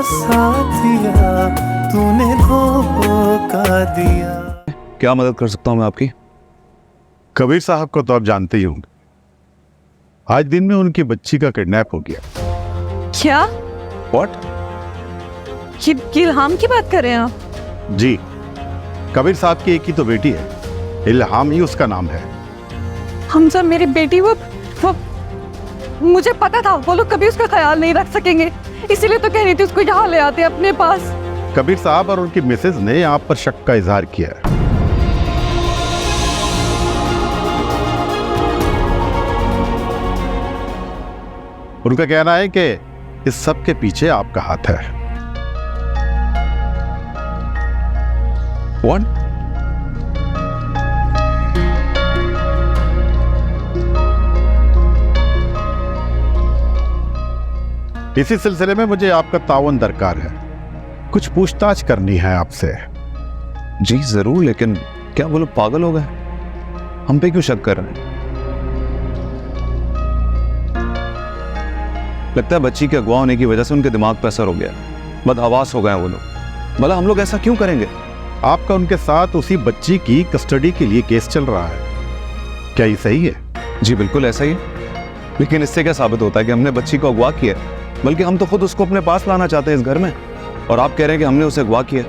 साथिया तूने धोखा दिया। क्या मदद कर सकता हूँ मैं आपकी? कबीर साहब को तो आप जानते ही होंगे। आज दिन में उनकी बच्ची का किडनैप हो गया। क्या? व्हाट? इल्हाम की बात कर रहे हैं आप? जी, कबीर साहब की एक ही तो बेटी है, इल्हाम ही उसका नाम है। हमजा मेरी बेटी, वो मुझे पता था वो लोग कभी उसका ख्याल नहीं रख सकेंगे, इसीलिए तो कह रही थी उसको यहाँ ले आते अपने पास। कबीर साहब और उनकी मिसेज ने आप पर शक का इजहार किया है। उनका कहना है कि इस सब के पीछे आपका हाथ है। व्हाट? इसी सिलसिले में मुझे आपका ताउन दरकार है। कुछ पूछताछ करनी है आपसे। जी जरूर, लेकिन क्या वो लोग पागल हो गए? हम पे क्यों शक कर रहे हैं? लगता है बच्ची के अगवा होने की वजह से उनके दिमाग पर असर हो गया, बदहवास हो गए वो लोग। भला हम लोग ऐसा क्यों करेंगे? आपका उनके साथ उसी बच्ची की कस्टडी के लिए केस चल रहा है, क्या ये सही है? जी बिल्कुल ऐसा ही है, लेकिन इससे क्या साबित होता है कि हमने बच्ची को अगवा किया? बल्कि हम तो खुद उसको अपने पास लाना चाहते हैं इस घर में, और आप कह रहे हैं कि हमने उसे अगवा किया।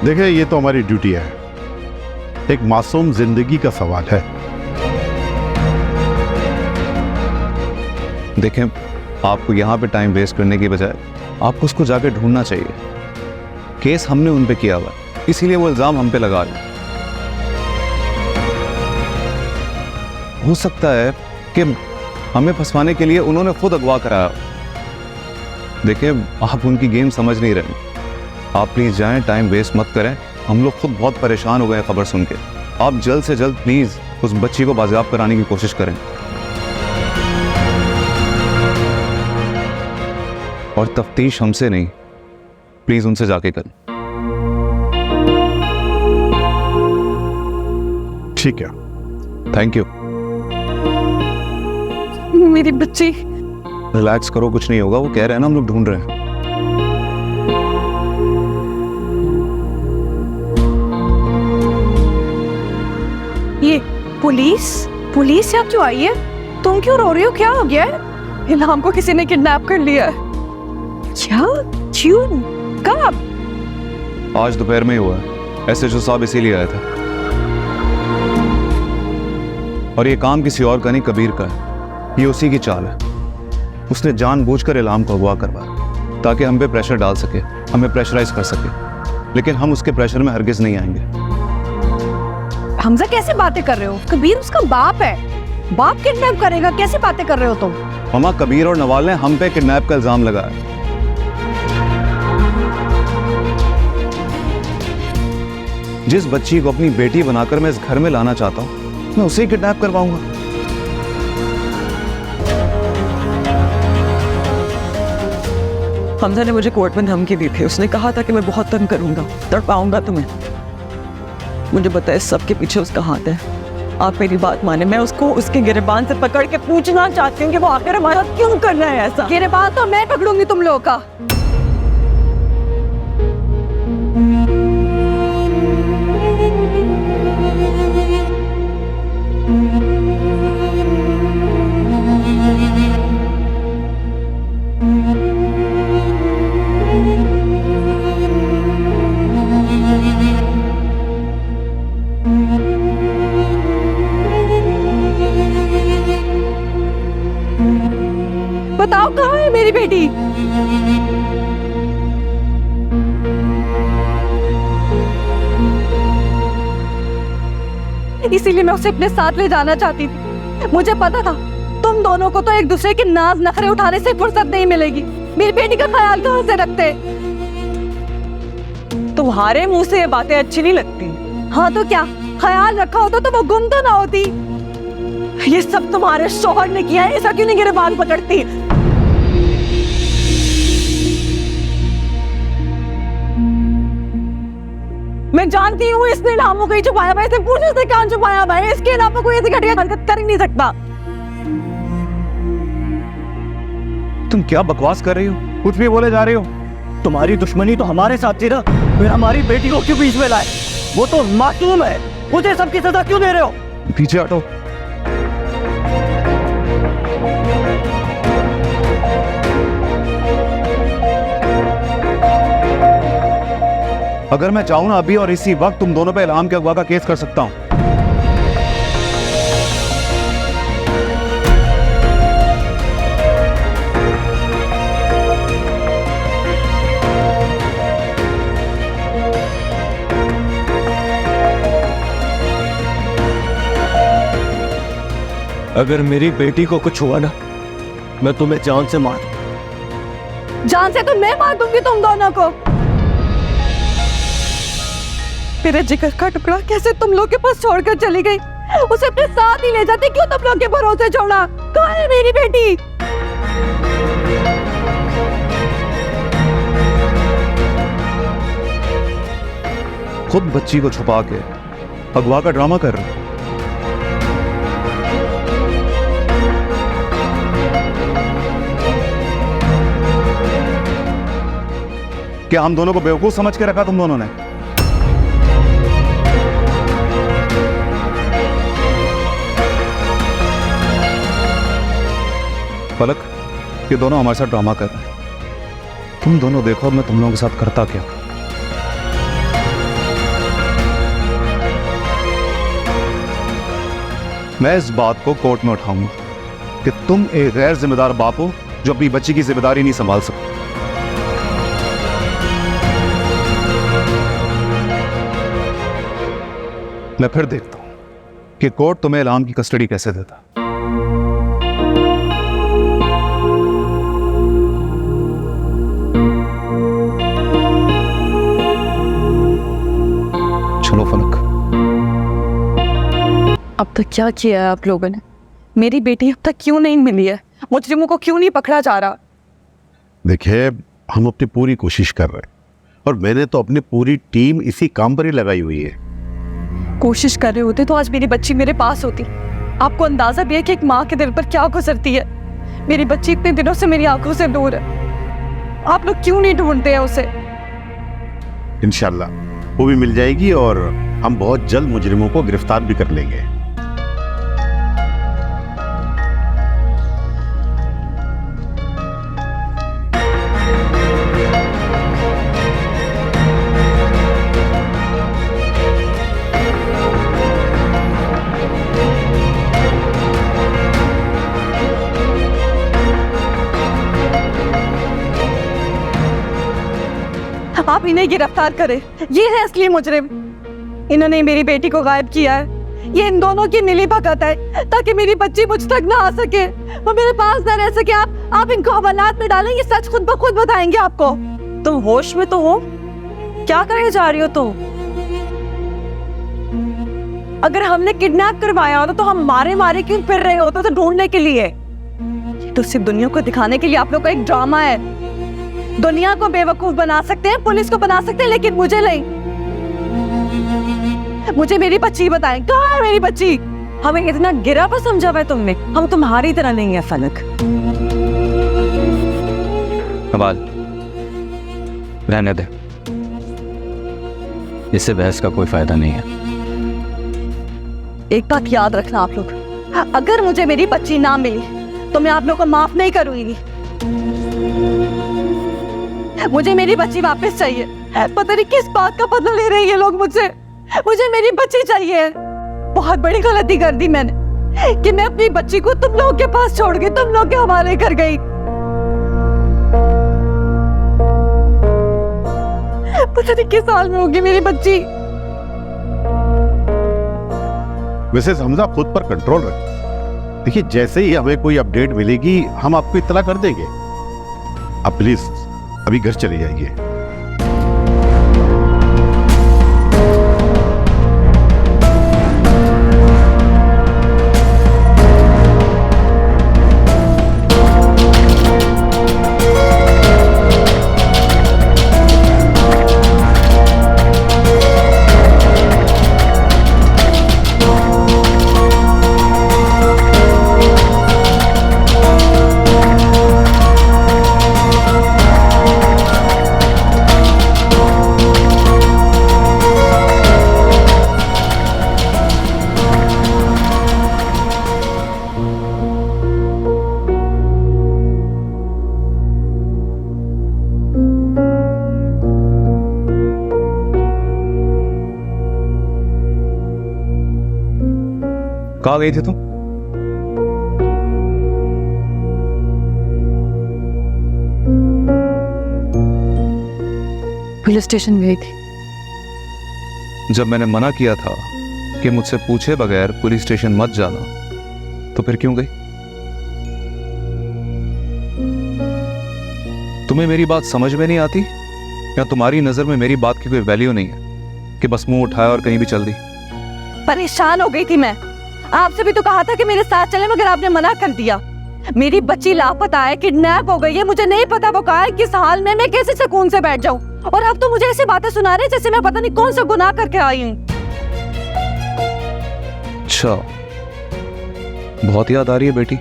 देखिए, ये तो हमारी ड्यूटी है, एक मासूम जिंदगी का सवाल है। देखें, आपको यहाँ पे टाइम वेस्ट करने की बजाय आपको उसको जाके ढूंढना चाहिए। केस हमने उन पे किया हुआ है, इसीलिए वो इल्जाम हम पे लगा रहे हैं। हो सकता है कि हमें फंसवाने के लिए उन्होंने खुद अगवा कराया। देखिए, आप उनकी गेम समझ नहीं रहे। आप प्लीज जाएं, टाइम वेस्ट मत करें। हम लोग खुद बहुत परेशान हो गए हैं खबर सुन के। आप जल्द से जल्द प्लीज उस बच्ची को बाजियाब कराने की कोशिश करें, और तफ्तीश हमसे नहीं, प्लीज उनसे जाके करें। ठीक है, थैंक यू। मेरी बच्ची। रिलैक्स करो, कुछ नहीं होगा। वो कह रहे हैं ना हम लोग ढूंढ रहे हैं। ये पुलिस यहाँ क्यों आई है? तुम क्यों रो रही हो? क्या हो गया है? इल्हाम को किसी ने किडनैप कर लिया है। क्या? क्यों? कब? आज दोपहर में ही हुआ है। एसएचओ साहब इसीलिए आया था, और ये काम किसी और का नहीं, कबीर का है। ये उसी की चाल है। उसने जानबूझकर इल्हाम को अगवा करवाया ताकि हम पे प्रेशर डाल सके, हमें प्रेशराइज कर सके, लेकिन हम उसके प्रेशर में हरगिज नहीं आएंगे। हमजा कैसे बातें कर रहे हो? कबीर उसका बाप है, बाप किडनैप करेगा? कैसे बातें कर रहे हो तुम? मामा, कबीर और नवाल ने हम पे किडनैप का इल्जाम लगाया। जिस बच्ची को अपनी बेटी बनाकर मैं इस घर में लाना चाहता हूं, मैं उसे ही किडनैप करवाऊंगा। हमजा ने मुझे कोर्ट में धमकी दी थी। उसने कहा था कि मैं बहुत तंग करूंगा, तड़पाऊंगा तुम्हें। मुझे पता है सब के पीछे उसका हाथ है। आप मेरी बात माने, मैं उसको उसके गिरेबान से पकड़ के पूछना चाहती हूँ कि वो आखिर हमारा क्यों कर रहा है ऐसा। गिरेबान तो मैं पकड़ूंगी तुम लोगों का। बताओ कहाँ है मेरी बेटी? इसीलिए मैं उसे अपने साथ ले जाना चाहती थी। मुझे पता था तुम दोनों को तो एक दूसरे के नाज नखरे उठाने से फुर्सत नहीं मिलेगी। मेरी बेटी का ख्याल कहाँ से रखते? तुम्हारे मुंह से ये बातें अच्छी नहीं लगती। हाँ तो क्या, ख्याल रखा होता तो वो गुम तो ना होती। ये सब तुम्हारे शौहर ने किया है, ऐसा क्यों नहीं गिरबान पकड़ती? मैं जानती हूँ इसने इल्हाम को ही छुपाया हुआ है। इसे पूछो से कहाँ छुपाया हुआ है। इसके अलावा कोई ऐसी घटिया हरकत कर ही नहीं सकता। तुम क्या बकवास कर रही हो? कुछ भी बोले जा रही हो? तुम्हारी दुश्मनी तो हमारे साथ थी ना, फिर हमारी बेटी को क्यों बीच में लाए? वो तो मासूम है, मुझे सबकी सजा क्यों दे रहे हो? पीछे हटो। अगर मैं चाहूं ना अभी और इसी वक्त तुम दोनों पे इल्हाम के अगवा का केस कर सकता हूं। अगर मेरी बेटी को कुछ हुआ ना, मैं तुम्हें जान से मार दूं। जान से तो मैं मार दूंगी तुम दोनों को। मेरे जिगर का टुकड़ा कैसे तुम लोग के पास छोड़कर चली गई? उसे अपने साथ ही ले जाती, क्यों तुम लोग के भरोसे छोड़ा? कहाँ है मेरी बेटी? खुद बच्ची को छुपा के अगवा का ड्रामा कर रहे हो। क्या हम दोनों को बेवकूफ समझ के रखा तुम दोनों ने? पलक, ये दोनों हमारे साथ ड्रामा कर रहे हैं। तुम दोनों देखो मैं तुम लोगों के साथ करता क्या। मैं इस बात को कोर्ट में उठाऊंगा कि तुम एक गैर जिम्मेदार बाप हो जो अपनी बच्ची की जिम्मेदारी नहीं संभाल सकते। मैं फिर देखता हूं कि कोर्ट तुम्हें इल्हाम की कस्टडी कैसे देता। चलो फलक। अब तक क्या किया है आप लोगों ने? मेरी बेटी अब तक क्यों नहीं मिली है? मुजरिमों को क्यों नहीं पकड़ा जा रहा? देखिए, हम अपनी पूरी कोशिश कर रहे हैं और मैंने तो अपनी पूरी टीम इसी काम पर ही लगाई हुई है। कोशिश कर रहे होते तो आज मेरी बच्ची मेरे पास होती। आपको अंदाजा भी है कि एक माँ के दिल पर क्या गुजरती है? मेरी बच्ची इतने दिनों से मेरी आंखों से दूर है। आप लोग क्यों नहीं ढूंढते हैं उसे? इंशाल्लाह वो भी मिल जाएगी और हम बहुत जल्द मुजरिमों को गिरफ्तार भी कर लेंगे। आप इन्हें गिरफ्तार करें, ये है असली मुजरिम। इन्होंने मेरी बेटी को गायब किया है। ये इन दोनों की मिली भगत है ताकि मेरी बच्ची मुझ तक ना आ सके, वो मेरे पास ना रह सके। आप इनको हवालात में डालें, ये सच खुद ब खुद बताएंगे आपको। तुम होश में तो हो? क्या करने जा रही हो तुम? अगर हमने किडनैप करवाया होता तो हम मारे मारे क्यों फिर रहे होते? तो ढूंढने के लिए। ये तो सिर्फ दुनिया को दिखाने के लिए आप लोग का एक ड्रामा है। दुनिया को बेवकूफ बना सकते हैं, पुलिस को बना सकते हैं, लेकिन मुझे नहीं। मुझे मेरी बच्ची बताएं, कहाँ है मेरी बच्ची? हमें इतना गिरा पर समझा हुआ है तुमने। हम तुम्हारी तरह नहीं है फलक। कमाल, रहने दे, इससे बहस का कोई फायदा नहीं है। एक बात याद रखना आप लोग, अगर मुझे मेरी बच्ची ना मिली तो मैं आप लोग को माफ नहीं करूंगी। मुझे मेरी बच्ची वापस चाहिए। पता नहीं किस बात का बदला ले रहे हैं ये लोग मुझसे। मुझे मेरी बच्ची चाहिए। बहुत बड़ी गलती कर दी मैंने कि मैं अपनी बच्ची को तुम लोगों के पास छोड़ गई, तुम लोग के हवाले कर गई। पता नहीं किस हाल में होगी मेरी बच्ची। वैसे हमजा खुद पर कंट्रोल रखें। देखिए, जैसे ही हमें कोई अपडेट मिलेगी हम आपको इत्तला कर देंगे। आप प्लीज अभी घर चले जाइए। कहाँ गई थी तुम? पुलिस स्टेशन गई थी। जब मैंने मना किया था कि मुझसे पूछे बगैर पुलिस स्टेशन मत जाना, तो फिर क्यों गई? तुम्हें मेरी बात समझ में नहीं आती, या तुम्हारी नजर में मेरी बात की कोई वैल्यू नहीं है कि बस मुंह उठाया और कहीं भी चल दी? परेशान हो गई थी मैं। आपसे भी तो कहा था कि मेरे साथ चले, मगर आपने मना कर दिया। मेरी बच्ची लापता है, किडनैप हो गई है, मुझे नहीं पता वो कहाँ है, किस हाल में, मैं कैसे सुकून से बैठ जाऊं। और अब तो मुझे ऐसी बातें सुना रहे जैसे मैं पता नहीं कौन सा गुनाह करके आई हूँ। अच्छा, बहुत याद आ रही है बेटी।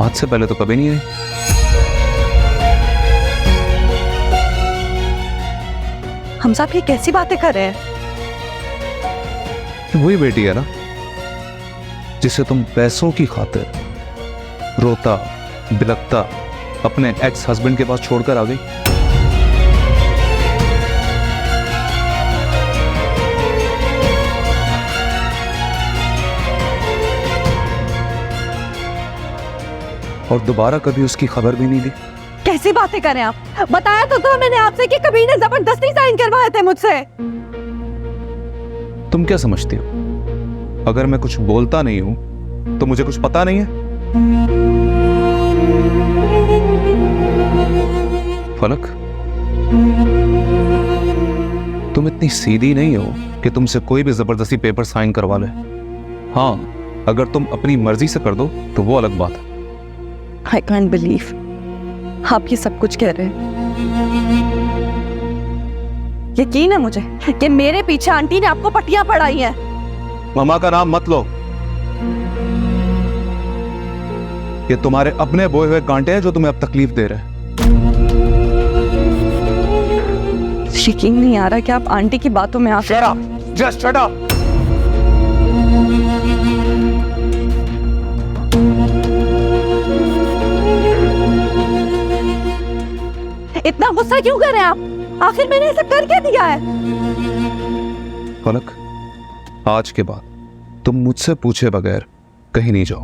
आज से पहले तो कभी नहीं आई। हम साहब ये कैसी बातें कर रहे हैं? वही बेटी है ना जिसे तुम पैसों की खातिर रोता बिलखता अपने एक्स हस्बैंड के पास छोड़कर आ गई। और दोबारा कभी उसकी खबर भी नहीं ली। कैसी बातें कर रहे हैं आप? बताया तो मैंने आपसे कि कभी ने जबरदस्ती साइन करवाए थे मुझसे। तुम क्या समझती हो, अगर मैं कुछ बोलता नहीं हूं तो मुझे कुछ पता नहीं है? फलक, तुम इतनी सीधी नहीं हो कि तुमसे कोई भी जबरदस्ती पेपर साइन करवा ले। हाँ, अगर तुम अपनी मर्जी से कर दो तो वो अलग बात है। I can't believe आप ये सब कुछ कह रहे हैं। यकीन है मुझे कि मेरे पीछे आंटी ने आपको पट्टियां पढ़ाई हैं। मामा का नाम मत लो, ये तुम्हारे अपने बोए हुए कांटे हैं जो तुम्हें अब तकलीफ दे रहे हैं। यकीन नहीं आ रहा कि आप आंटी की बातों में आ। Shut up! Just shut up! इतना गुस्सा क्यों कर रहे हैं आप? आखिर मैंने ऐसा कर क्या दिया है? फलक, आज के बाद तुम मुझसे पूछे बगैर कहीं नहीं जाओ।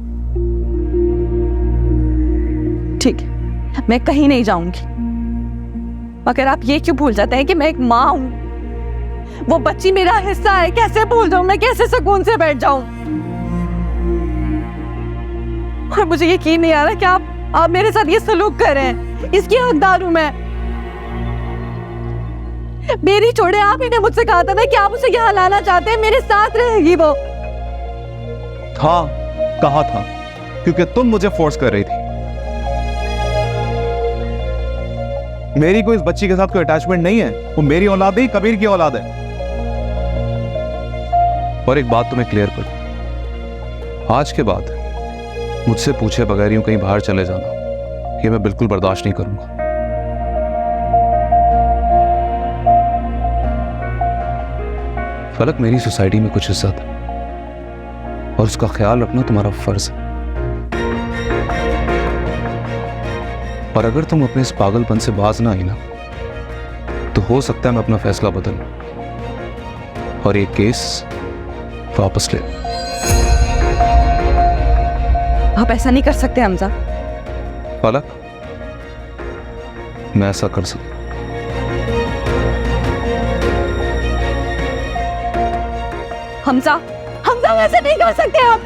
ठीक है, मैं कहीं नहीं जाऊंगी। मगर आप ये क्यों भूल जाते हैं कि मैं एक माँ हूं? वो बच्ची मेरा हिस्सा है, कैसे भूल जाऊं मैं? कैसे सुकून से बैठ जाऊं? और मुझे यकीन नहीं आ रहा कि आप मेरे साथ ये सलूक कर रहे हैं। इसकी हकदार हूं मैं। मेरी छोड़े, आप ही ने मुझसे कहा था ना कि आप उसे यहाँ लाना चाहते हैं, मेरे साथ रहेगी वो। हाँ, कहा था, क्योंकि तुम मुझे फोर्स कर रही थी। मेरी कोई इस बच्ची के साथ कोई अटैचमेंट नहीं है, वो मेरी औलाद नहीं, कबीर की औलाद है। और एक बात तुम्हें क्लियर कर, आज के बाद मुझसे पूछे बगैर यूं कहीं बाहर चले जाना, ये मैं बिल्कुल बर्दाश्त नहीं करूंगा। फलक, मेरी सोसाइटी में कुछ इज्जत है और उसका ख्याल रखना तुम्हारा फर्ज है। और अगर तुम अपने इस पागलपन से बाज ना आई ना, तो हो सकता है मैं अपना फैसला बदलूं और ये केस वापस ले। आप ऐसा नहीं कर सकते हमजा। फलक, मैं ऐसा कर सकता। हमजा, हमजा ऐसे नहीं कर सकते आप।